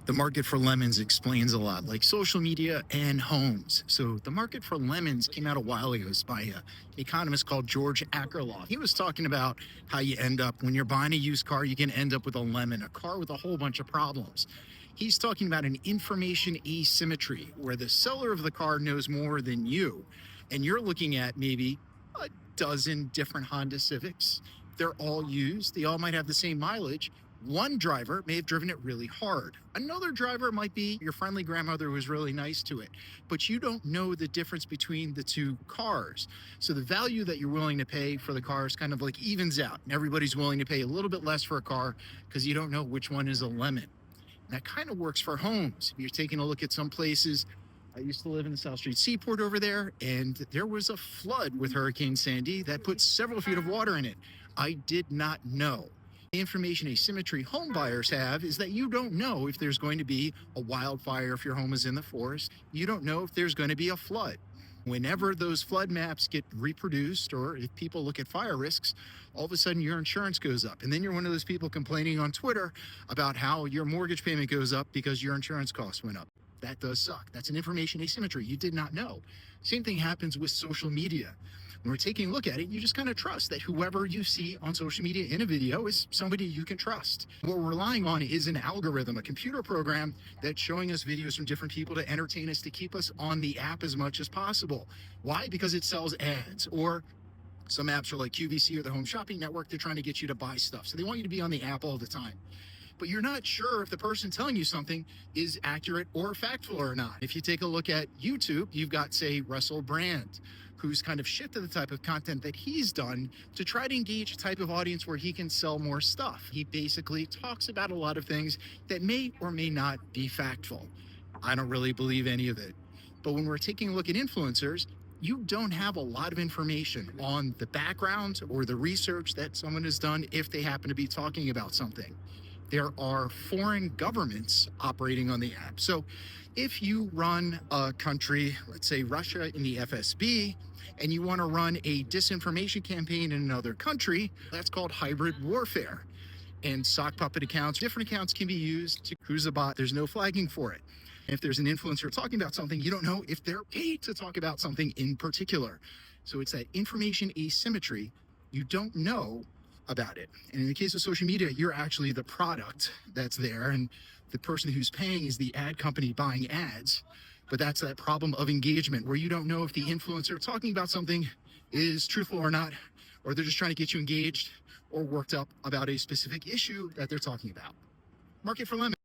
The market for lemons explains a lot, like social media and homes. So the market for lemons came out a while ago. It's by an economist called George Akerlof. He was talking about how you end up when you're buying a used car, you can end up with a lemon, a car with a whole bunch of problems. He's talking about an information asymmetry where the seller of the car knows more than you, and you're looking at maybe a dozen different Honda Civics. They're all used. They all might have the same mileage. One driver may have driven it really hard. Another driver might be your friendly grandmother who was really nice to it. But you don't know the difference between the two cars. So the value that you're willing to pay for the cars kind of like evens out. And everybody's willing to pay a little bit less for a car because you don't know which one is a lemon. And that kind of works for homes. If you're taking a look at some places, I used to live in the South Street Seaport over there, and there was a flood with Hurricane Sandy that put several feet of water in it. I did not know. The information asymmetry home buyers have is that you don't know if there's going to be a wildfire if your home is in the forest. You don't know if there's going to be a flood. Whenever those flood maps get reproduced, or if people look at fire risks, all of a sudden your insurance goes up. And then you're one of those people complaining on Twitter about how your mortgage payment goes up because your insurance costs went up. That does suck. That's an information asymmetry you did not know. Same thing happens with social media. When we're taking a look at it, you just kind of trust that whoever you see on social media in a video is somebody you can trust. What we're relying on is an algorithm, a computer program that's showing us videos from different people to entertain us, to keep us on the app as much as possible. Why? Because it sells ads. Or some apps are like QVC or the Home Shopping Network. They're trying to get you to buy stuff. So they want you to be on the app all the time. But you're not sure if the person telling you something is accurate or factual or not. If you take a look at YouTube, you've got, say, Russell Brand, who's kind of shifted the type of content that he's done to try to engage a type of audience where he can sell more stuff. He basically talks about a lot of things that may or may not be factual. I don't really believe any of it. But when we're taking a look at influencers, you don't have a lot of information on the background or the research that someone has done if they happen to be talking about something. There are foreign governments operating on the app. So if you run a country, let's say Russia in the FSB, and you want to run a disinformation campaign in another country, that's called hybrid warfare. And sock puppet accounts, different accounts can be used to cruise a bot. There's no flagging for it. If there's an influencer talking about something, you don't know if they're paid to talk about something in particular. So it's that information asymmetry. You don't know about it. And in the case of social media, you're actually the product that's there, and the person who's paying is the ad company buying ads. But that's that problem of engagement where you don't know if the influencer talking about something is truthful or not, or they're just trying to get you engaged or worked up about a specific issue that they're talking about. Market for lemon.